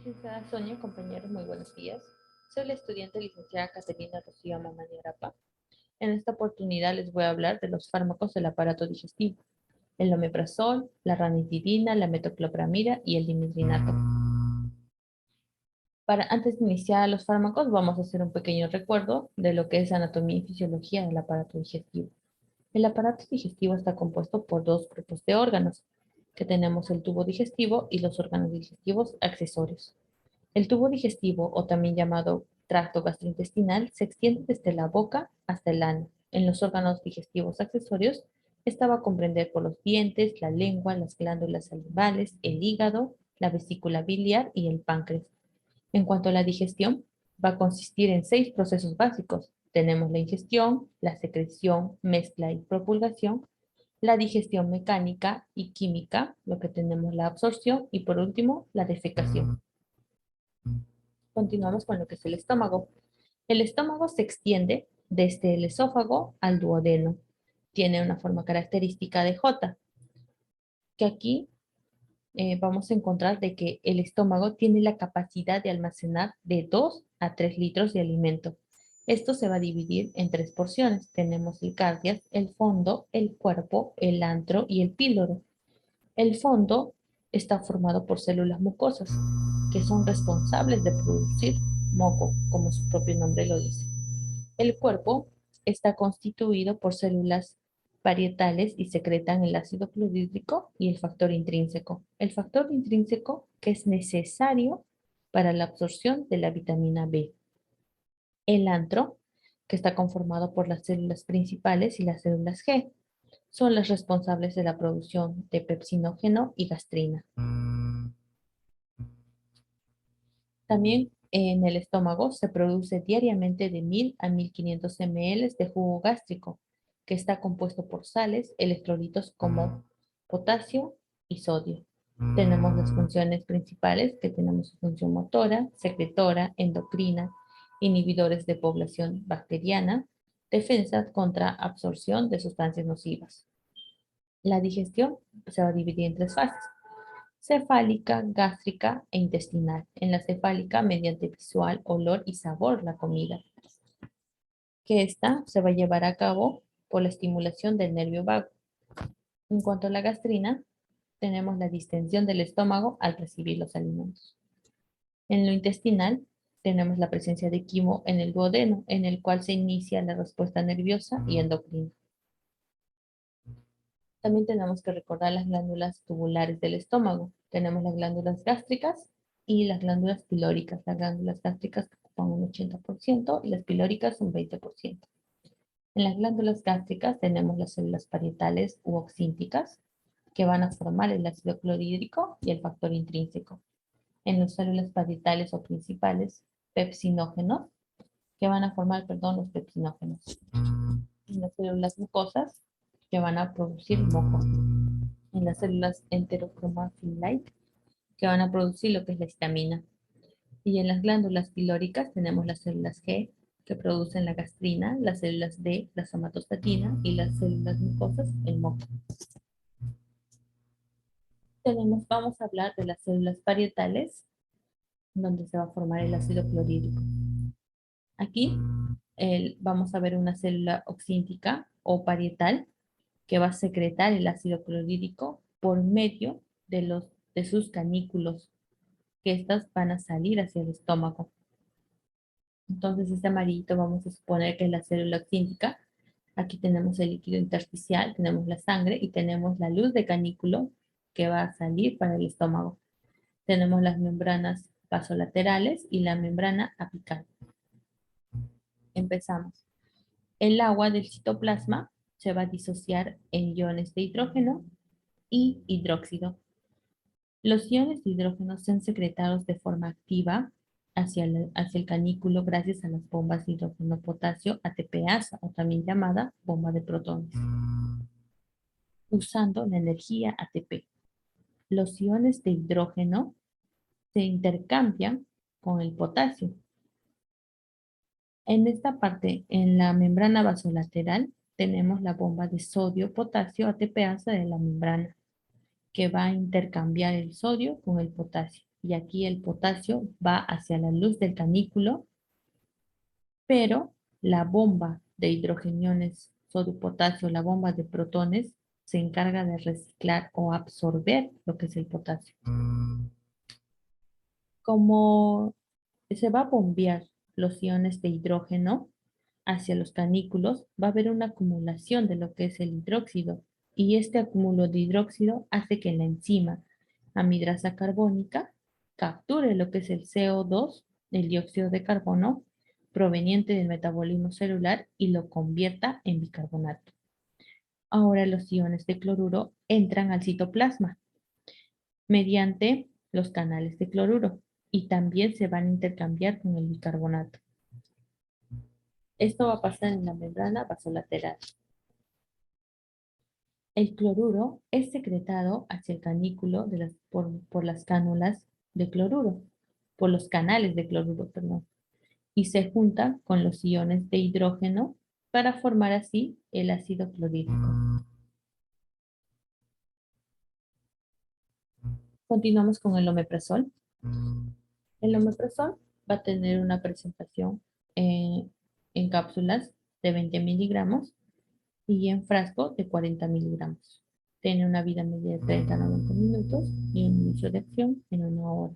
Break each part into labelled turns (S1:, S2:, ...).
S1: Licenciada Sonia, compañeros, muy buenos días. Soy la estudiante licenciada Caterina Rocío Mamani Arapa. En esta oportunidad les voy a hablar de los fármacos del aparato digestivo: el omeprazol, la ranitidina, la metoclopramida y el dimedrinato. Antes de iniciar los fármacos, vamos a hacer un pequeño recuerdo de lo que es anatomía y fisiología del aparato digestivo. El aparato digestivo está compuesto por dos grupos de órganos, que tenemos el tubo digestivo y los órganos digestivos accesorios. El tubo digestivo, o también llamado tracto gastrointestinal, se extiende desde la boca hasta el ano. En los órganos digestivos accesorios, esta va a comprender por los dientes, la lengua, las glándulas salivales, el hígado, la vesícula biliar y el páncreas. En cuanto a la digestión, va a consistir en 6 procesos básicos. Tenemos la ingestión, la secreción, mezcla y propulgación, la digestión mecánica y química, lo que tenemos la absorción y por último la defecación. Continuamos con lo que es el estómago. El estómago se extiende desde el esófago al duodeno. Tiene una forma característica de J, que aquí vamos a encontrar de que el estómago tiene la capacidad de almacenar de 2 a 3 litros de alimento. Esto se va a dividir en 3 porciones. Tenemos el cardias, el fondo, el cuerpo, el antro y el píloro. El fondo está formado por células mucosas, que son responsables de producir moco, como su propio nombre lo dice. El cuerpo está constituido por células parietales y secretan el ácido clorhídrico y el factor intrínseco. El factor intrínseco que es necesario para la absorción de la vitamina B. El antro, que está conformado por las células principales y las células G, son las responsables de la producción de pepsinógeno y gastrina. También en el estómago se produce diariamente de 1000 a 1500 ml de jugo gástrico, que está compuesto por sales, electrolitos como potasio y sodio. Tenemos las funciones principales, que tenemos su función motora, secretora, endocrina, inhibidores de población bacteriana, defensas contra absorción de sustancias nocivas. La digestión se va a dividir en 3 fases: cefálica, gástrica e intestinal. En la cefálica, mediante visual, olor y sabor la comida, que esta se va a llevar a cabo por la estimulación del nervio vago. En cuanto a la gastrina, tenemos la distensión del estómago al recibir los alimentos. En lo intestinal, tenemos la presencia de quimo en el duodeno, en el cual se inicia la respuesta nerviosa y endocrina. También tenemos que recordar las glándulas tubulares del estómago. Tenemos las glándulas gástricas y las glándulas pilóricas. Las glándulas gástricas ocupan un 80% y las pilóricas un 20%. En las glándulas gástricas tenemos las células parietales u oxínticas, que van a formar el ácido clorhídrico y el factor intrínseco. En las células parietales o principales, pepsinógenos, que van a formar, perdón, los pepsinógenos. En las células mucosas, que van a producir moco. En las células enterocromafilite, que van a producir lo que es la histamina. Y en las glándulas pilóricas tenemos las células G, que producen la gastrina, las células D, la somatostatina, y las células mucosas, el moco. Vamos a hablar de las células parietales, donde se va a formar el ácido clorhídrico. Aquí vamos a ver una célula oxíntica o parietal, que va a secretar el ácido clorhídrico por medio de sus canículos, que estas van a salir hacia el estómago. Entonces, este amarillito vamos a suponer que es la célula oxíntica. Aquí tenemos el líquido intersticial, tenemos la sangre y tenemos la luz de canículo que va a salir para el estómago. Tenemos las membranas vasolaterales y la membrana apical. Empezamos. El agua del citoplasma se va a disociar en iones de hidrógeno y hidróxido. Los iones de hidrógeno son secretados de forma activa hacia el canículo gracias a las bombas de hidrógeno-potasio ATPasa, o también llamada bomba de protones, usando la energía ATP. Los iones de hidrógeno se intercambian con el potasio. En esta parte, en la membrana vasolateral, tenemos la bomba de sodio-potasio ATPasa de la membrana, que va a intercambiar el sodio con el potasio. y aquí el potasio va hacia la luz del canículo, pero la bomba de hidrogeniones sodio-potasio, la bomba de protones, se encarga de reciclar o absorber lo que es el potasio. Como se va a bombear los iones de hidrógeno hacia los canículos, va a haber una acumulación de lo que es el hidróxido y este acúmulo de hidróxido hace que la enzima amidrasa carbónica capture lo que es el CO2, el dióxido de carbono, proveniente del metabolismo celular y lo convierta en bicarbonato. Ahora los iones de cloruro entran al citoplasma mediante los canales de cloruro y también se van a intercambiar con el bicarbonato. Esto va a pasar en la membrana basolateral. El cloruro es secretado hacia el canículo por las cánulas de cloruro, por los canales de cloruro, perdón, y se junta con los iones de hidrógeno para formar así el ácido clorhídrico. Continuamos con el omeprazol. El omeprazol va a tener una presentación en cápsulas de 20 miligramos y en frasco de 40 miligramos. Tiene una vida media de 30 a 90 minutos y un inicio de acción en 1 hora.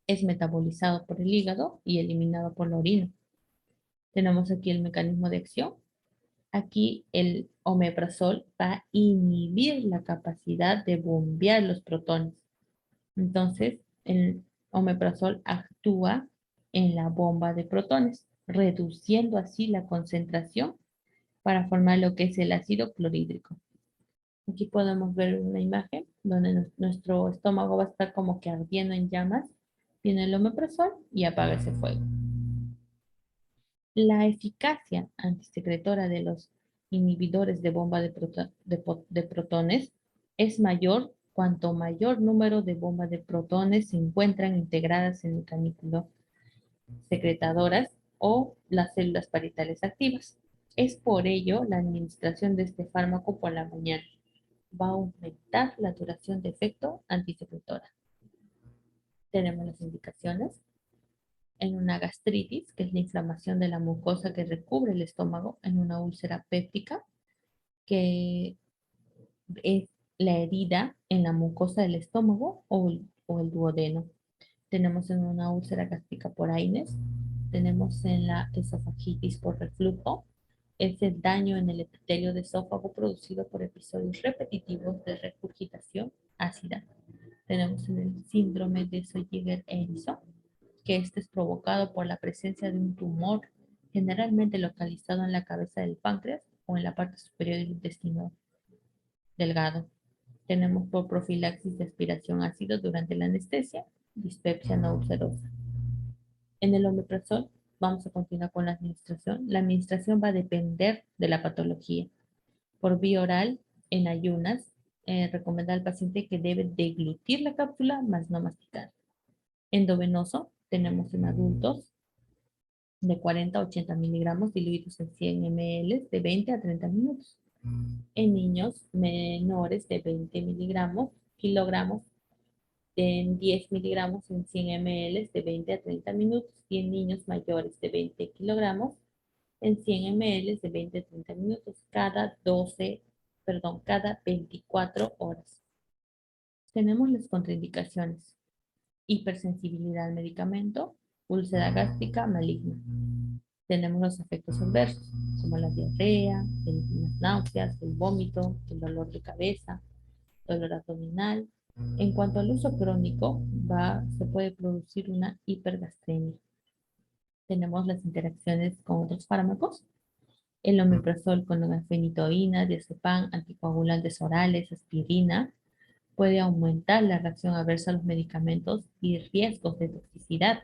S1: Es metabolizado por el hígado y eliminado por la orina. Tenemos aquí el mecanismo de acción. Aquí el omeprazol va a inhibir la capacidad de bombear los protones. Entonces, el omeprazol actúa en la bomba de protones, reduciendo así la concentración para formar lo que es el ácido clorhídrico. Aquí podemos ver una imagen donde nuestro estómago va a estar como que ardiendo en llamas. Viene el omeprazol y apaga ese fuego. La eficacia antisecretora de los inhibidores de bomba de protones es mayor cuanto mayor número de bombas de protones se encuentran integradas en el canículo secretadoras o las células parietales activas. Es por ello la administración de este fármaco por la mañana va a aumentar la duración de efecto antisecretora. Tenemos las indicaciones en una gastritis, que es la inflamación de la mucosa que recubre el estómago, en una úlcera péptica, que es la herida en la mucosa del estómago o el duodeno. Tenemos en una úlcera gástrica por AINES, tenemos en la esofagitis por reflujo, es el daño en el epitelio de esófago producido por episodios repetitivos de regurgitación ácida. Tenemos en el síndrome de Zolliger-Ellison, que este es provocado por la presencia de un tumor generalmente localizado en la cabeza del páncreas o en la parte superior del intestino delgado. Tenemos por profilaxis de aspiración ácido durante la anestesia, dispepsia no ulcerosa. En el omeprazol vamos a continuar con la administración. La administración va a depender de la patología. Por vía oral, en ayunas, recomienda al paciente que debe deglutir la cápsula, más no masticar. Endovenoso, tenemos en adultos de 40 a 80 miligramos diluidos en 100 ml de 20 a 30 minutos. En niños menores de 20 miligramos, kilogramos, en 10 miligramos en 100 ml de 20 a 30 minutos y en niños mayores de 20 kilogramos en 100 ml de 20 a 30 minutos cada 24 horas. Tenemos las contraindicaciones: hipersensibilidad al medicamento, úlcera gástrica maligna. Tenemos los efectos adversos, como la diarrea, las náuseas, el vómito, el dolor de cabeza, dolor abdominal. En cuanto al uso crónico, se puede producir una hipergastремia. Tenemos las interacciones con otros fármacos, el omeprazol con la fenitoína, diazepam, anticoagulantes orales, aspirina, puede aumentar la reacción adversa a los medicamentos y riesgos de toxicidad.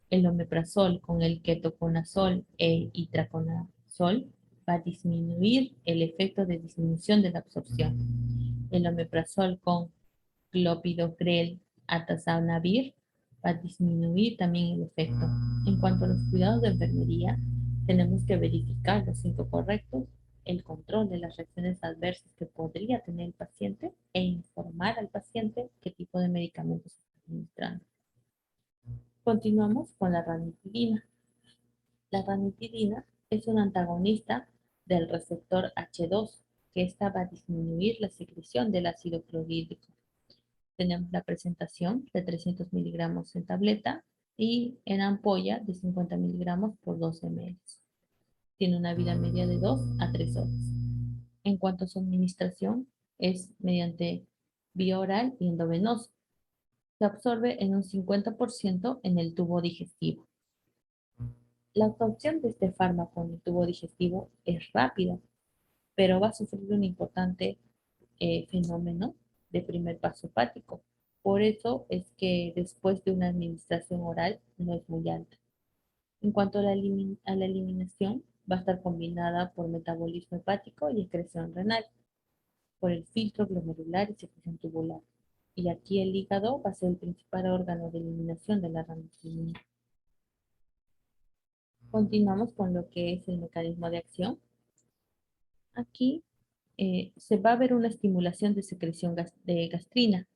S1: El omeprazol con el ketoconazol e itraconazol va a disminuir el efecto de disminución de la absorción. El omeprazol con clopidogrel atazanavir va a disminuir también el efecto. En cuanto a los cuidados de enfermería, tenemos que verificar los signos correctos, el control de las reacciones adversas que podría tener el paciente e informar al paciente qué tipo de medicamentos administrando. Continuamos con la ranitidina. La ranitidina es un antagonista del receptor H2, que esta va a disminuir la secreción del ácido clorhídrico. Tenemos la presentación de 300 miligramos en tableta y en ampolla de 50 miligramos por 12 ml. Tiene una vida media de 2 a 3 horas. En cuanto a su administración, es mediante vía oral y endovenoso. Se absorbe en un 50% en el tubo digestivo. La absorción de este fármaco en el tubo digestivo es rápida, pero va a sufrir un importante fenómeno de primer paso hepático. Por eso es que después de una administración oral no es muy alta. En cuanto a la eliminación, va a estar combinada por metabolismo hepático y excreción renal, por el filtro glomerular y secreción tubular. Y aquí el hígado va a ser el principal órgano de eliminación de la ranitidina. Continuamos con lo que es el mecanismo de acción. Aquí se va a ver una estimulación de secreción de gastrina.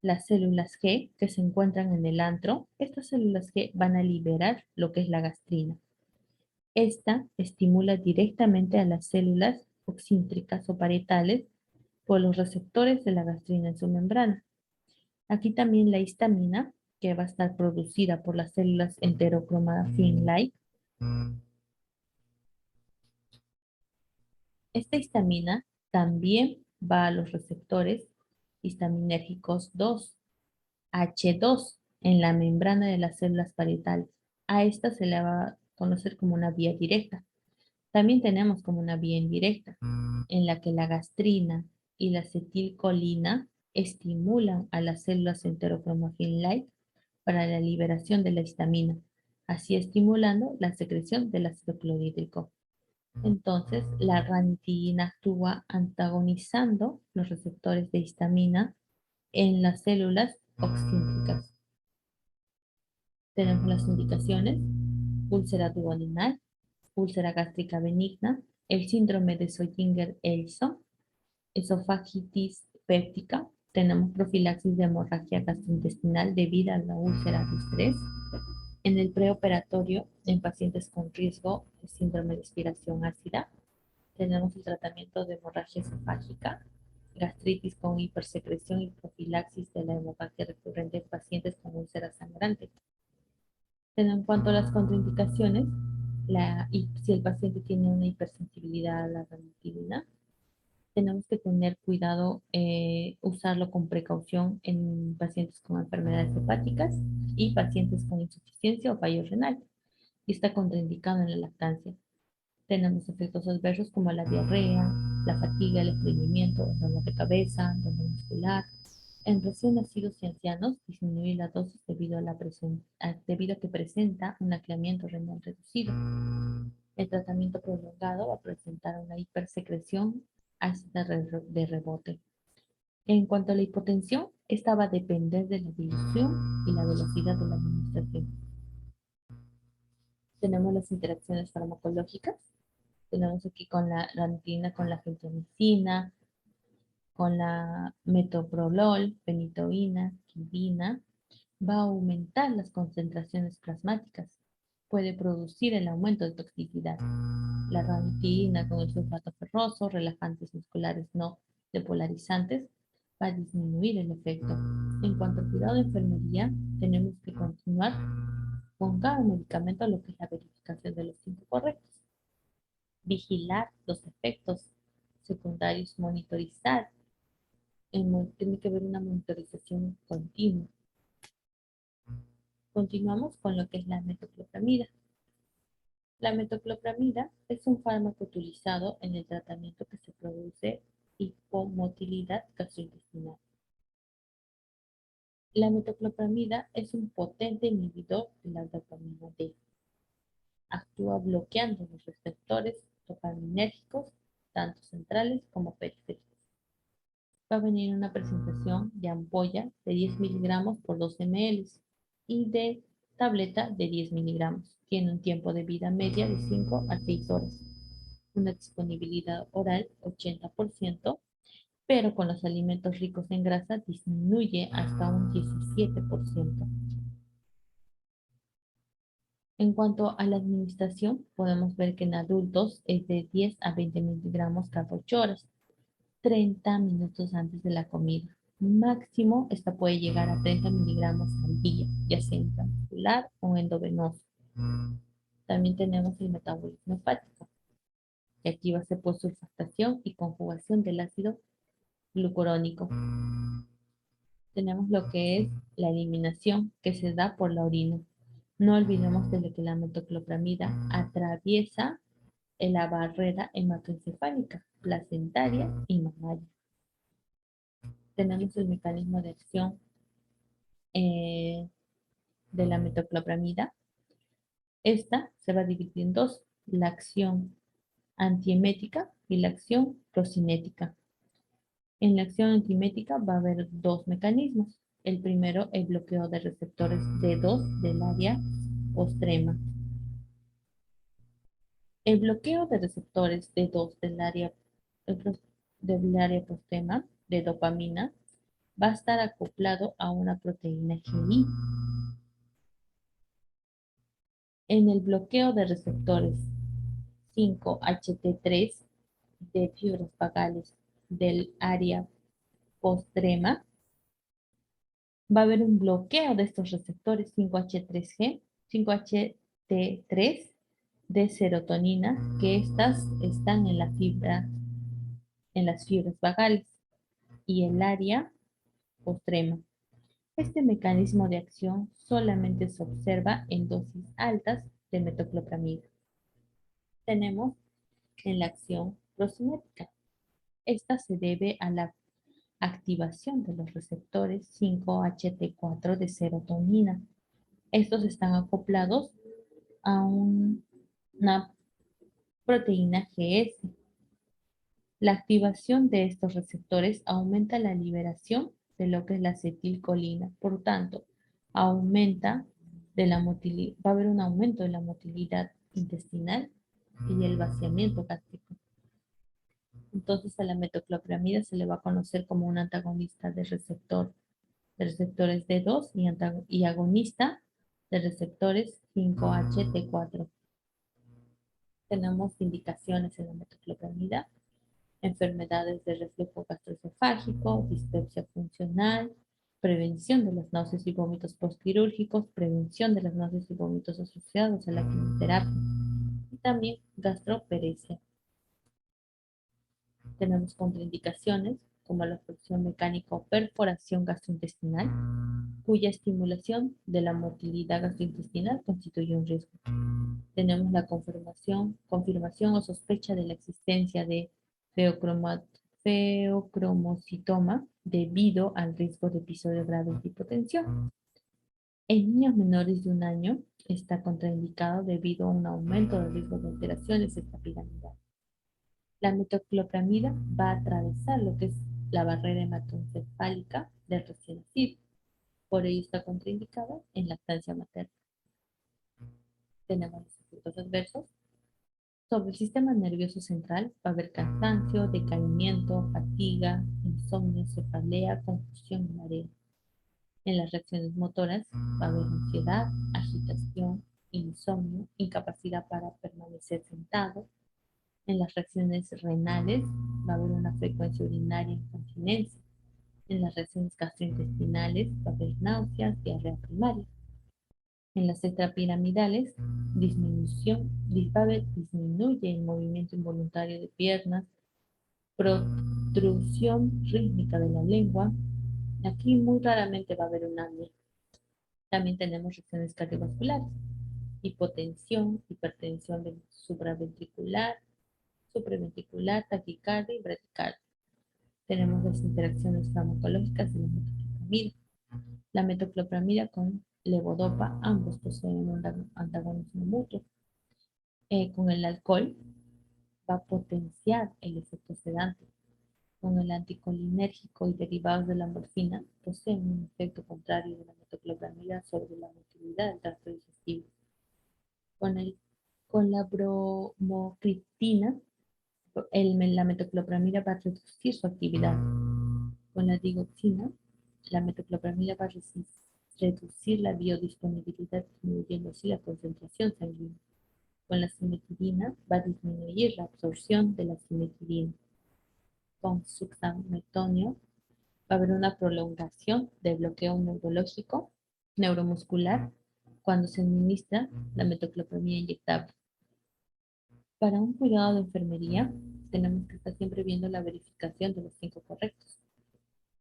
S1: Las células G que se encuentran en el antro, estas células G van a liberar lo que es la gastrina. Esta estimula directamente a las células oxíntricas o parietales por los receptores de la gastrina en su membrana. Aquí también la histamina, que va a estar producida por las células enterocromafin-like. Esta histamina también va a los receptores histaminérgicos 2, H2, en la membrana de las células parietales. A esta se le va a conocer como una vía directa. También tenemos como una vía indirecta, en la que la gastrina y la acetilcolina estimulan a las células enterocromafin-like para la liberación de la histamina, así estimulando la secreción del ácido clorhídrico. Entonces, la ranitidina actúa antagonizando los receptores de histamina en las células oxíntricas. Tenemos las indicaciones: úlcera duodenal, úlcera gástrica benigna, el síndrome de Zollinger-Ellison, esofagitis péptica, tenemos profilaxis de hemorragia gastrointestinal debida a la úlcera de estrés. En el preoperatorio, en pacientes con riesgo de síndrome de expiración ácida, tenemos el tratamiento de hemorragia esofágica, gastritis con hipersecreción y profilaxis de la hemorragia recurrente en pacientes con úlcera sangrante. En cuanto a las contraindicaciones, si el paciente tiene una hipersensibilidad a la ranitidina, tenemos que tener cuidado, usarlo con precaución en pacientes con enfermedades hepáticas y pacientes con insuficiencia o fallo renal, y está contraindicado en la lactancia. Tenemos efectos adversos como la diarrea, la fatiga, el estreñimiento, el dolor de cabeza, dolor muscular. En recién nacidos y ancianos, disminuir la dosis debido a que presenta un acleamiento renal reducido. El tratamiento prolongado va a presentar una hipersecreción ácida de rebote. En cuanto a la hipotensión, esta va a depender de la dilución y la velocidad de la administración. Tenemos las interacciones farmacológicas. Tenemos aquí con la ranitidina, con la gentamicina, con la metoprolol, phenytoína, quinina. Va a aumentar las concentraciones plasmáticas. Puede producir el aumento de toxicidad. La ranitidina con el sulfato ferroso, relajantes musculares no depolarizantes, va a disminuir el efecto. En cuanto al cuidado de enfermería, tenemos que continuar con cada medicamento lo que es la verificación de los tiempos correctos. Vigilar los efectos secundarios, monitorizar. Tiene que haber una monitorización continua. Continuamos con lo que es la metoclopramida. La metoclopramida es un fármaco utilizado en el tratamiento que se produce hipomotilidad gastrointestinal. La metoclopramida es un potente inhibidor de la dopamina D. Actúa bloqueando los receptores dopaminérgicos, tanto centrales como periféricos. Va a venir una presentación de ampolla de 10 miligramos por 12 ml y de tableta de 10 miligramos. Tiene un tiempo de vida media de 5 a 6 horas. Una disponibilidad oral 80% pero con los alimentos ricos en grasa disminuye hasta un 17%. En cuanto a la administración, podemos ver que en adultos es de 10 a 20 miligramos cada 8 horas, 30 minutos antes de la comida. Máximo, esta puede llegar a 30 miligramos al día, ya sea intramuscular o endovenoso. También tenemos el metabolismo hepático, que activa sulfatación y conjugación del ácido glucurónico. Tenemos lo que es la eliminación, que se da por la orina. No olvidemos de que la metoclopramida atraviesa la barrera hematoencefálica, placentaria y mamaria. Tenemos el mecanismo de acción eh, de la metoclopramida. Esta se va a dividir en dos, la acción antiemética y la acción procinética. En la acción antiemética va a haber dos mecanismos. El primero, el bloqueo de receptores D2 del área postrema. El bloqueo de receptores D2 del área postrema de dopamina va a estar acoplado a una proteína GI. En el bloqueo de receptores 5-HT3 de fibras vagales del área postrema, va a haber un bloqueo de estos receptores 5H3G, 5HT3 de serotonina, que estas están en en las fibras vagales y el área postrema. Este mecanismo de acción solamente se observa en dosis altas de metoclopramida. Tenemos en la acción procinética. Esta se debe a la activación de los receptores 5-HT4 de serotonina. Estos están acoplados a una proteína GS. La activación de estos receptores aumenta la liberación de lo que es la acetilcolina. Por tanto, aumenta va a haber un aumento de la motilidad intestinal y el vaciamiento gástrico. Entonces a la metoclopramida se le va a conocer como un antagonista de receptores D2 y agonista de receptores 5-HT4. Tenemos indicaciones en la metoclopramida, enfermedades de reflujo gastroesofágico, dispepsia funcional, prevención de las náuseas y vómitos postquirúrgicos, prevención de las náuseas y vómitos asociados a la quimioterapia y también gastroparesia. Tenemos contraindicaciones como la obstrucción mecánica o perforación gastrointestinal, cuya estimulación de la motilidad gastrointestinal constituye un riesgo. Tenemos la confirmación o sospecha de la existencia de feocromocitoma debido al riesgo de episodio grave de hipotensión. En niños menores de 1 año está contraindicado debido a un aumento del riesgo de alteraciones extrapiramidales. La metoclopramida va a atravesar lo que es la barrera hematoencefálica del recién nacido. Por ello está contraindicada en lactancia materna. Tenemos los efectos adversos. Sobre el sistema nervioso central va a haber cansancio, decaimiento, fatiga, insomnio, cefalea, confusión y mareo. En las reacciones motoras va a haber ansiedad, agitación, insomnio, incapacidad para permanecer sentado. En las reacciones renales va a haber una frecuencia urinaria e incontinencia. En las reacciones gastrointestinales va a haber náuseas, diarrea primaria. En las extrapiramidales, disminuye el movimiento involuntario de piernas, protrusión rítmica de la lengua. Aquí muy raramente va a haber un apnea. También tenemos reacciones cardiovasculares, hipotensión, hipertensión supraventricular, taquicardia y bradicardia. Tenemos las interacciones farmacológicas de la metoclopramida. La metoclopramida con levodopa, ambos poseen un antagonismo mutuo. Con el alcohol va a potenciar el efecto sedante. Con el anticolinérgico y derivados de la morfina poseen un efecto contrario de la metoclopramida sobre la motilidad del tracto digestivo. Con, el, con la bromocriptina la metoclopramida va a reducir su actividad. Con la digoxina, la metoclopramida va a reducir la biodisponibilidad, disminuyendo así la concentración sanguínea. Con la cimetidina va a disminuir la absorción de la cimetidina. Con succinilmetonio va a haber una prolongación del bloqueo neurológico, neuromuscular, cuando se administra la metoclopramida inyectable. Para un cuidado de enfermería, tenemos que estar siempre viendo la verificación de los 5 correctos,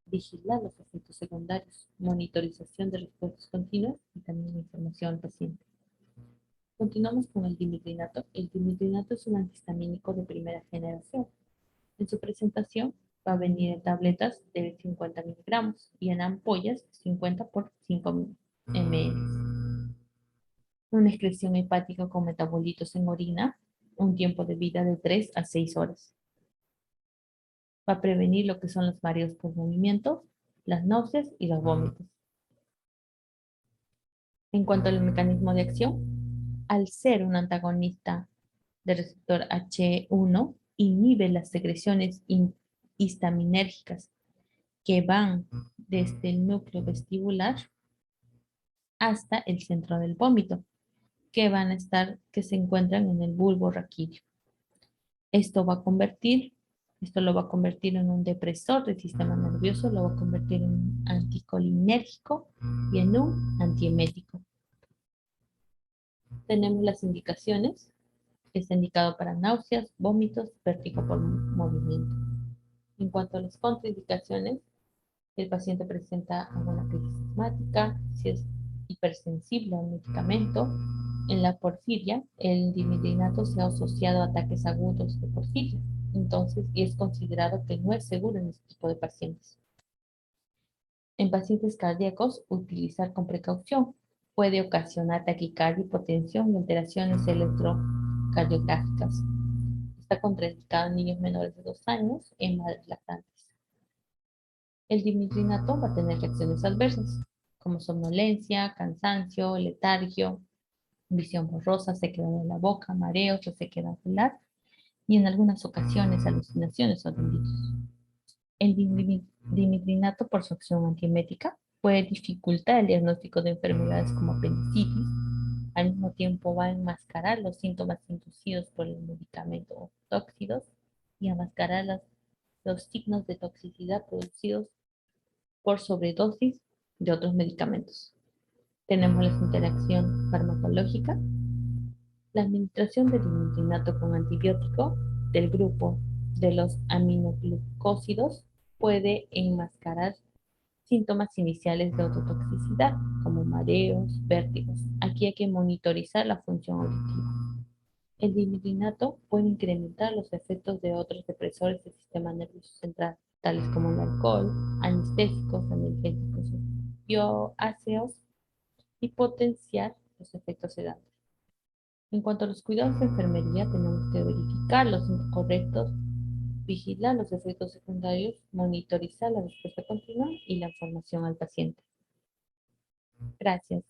S1: vigilar los efectos secundarios, monitorización de respuestas continuas y también información al paciente. Continuamos con el dimitrinato. El dimitrinato es un antihistamínico de primera generación. En su presentación va a venir en tabletas de 50 miligramos y en ampollas 50 por 5 ml. Una excreción hepática con metabolitos en orina, un tiempo de vida de 3 a 6 horas. Va a prevenir lo que son los mareos por movimiento, las náuseas y los vómitos. En cuanto al mecanismo de acción, al ser un antagonista del receptor H1, inhibe las secreciones histaminérgicas que van desde el núcleo vestibular hasta el centro del vómito, que se encuentran en el bulbo raquídeo. Esto lo va a convertir en un depresor del sistema nervioso, lo va a convertir en un anticolinérgico y en un antiemético. Tenemos las indicaciones. Está indicado para náuseas, vómitos, vértigo por movimiento. En cuanto a las contraindicaciones, el paciente presenta alguna crisis asmática, si es hipersensible al medicamento. En la porfiria, el dimitrinato se ha asociado a ataques agudos de porfiria. Entonces, es considerado que no es seguro en este tipo de pacientes. En pacientes cardíacos, utilizar con precaución. Puede ocasionar taquicardia, hipotensión y alteraciones electrocardiográficas. Está contraindicado en niños menores de 2 años y en madres lactantes. El dimitrinato va a tener reacciones adversas, como somnolencia, cansancio, letargio, visión borrosa, sequedad de la boca, mareos, resequedad ocular y en algunas ocasiones alucinaciones o delirios. El dimitrinato, por su acción antiemética, puede dificultar el diagnóstico de enfermedades como apendicitis. Al mismo tiempo va a enmascarar los síntomas inducidos por el medicamento tóxicos y a enmascarar los signos de toxicidad producidos por sobredosis de otros medicamentos. Tenemos la interacción farmacológica. La administración de dimitrinato con antibiótico del grupo de los aminoglucósidos puede enmascarar síntomas iniciales de ototoxicidad, como mareos, vértigos. Aquí hay que monitorizar la función auditiva. El dimitrinato puede incrementar los efectos de otros depresores del sistema nervioso central, tales como el alcohol, anestésicos, analgésicos bioáceos y potenciar los efectos sedantes. En cuanto a los cuidados de enfermería, tenemos que verificar los correctos, vigilar los efectos secundarios, monitorizar la respuesta continua y la información al paciente. Gracias.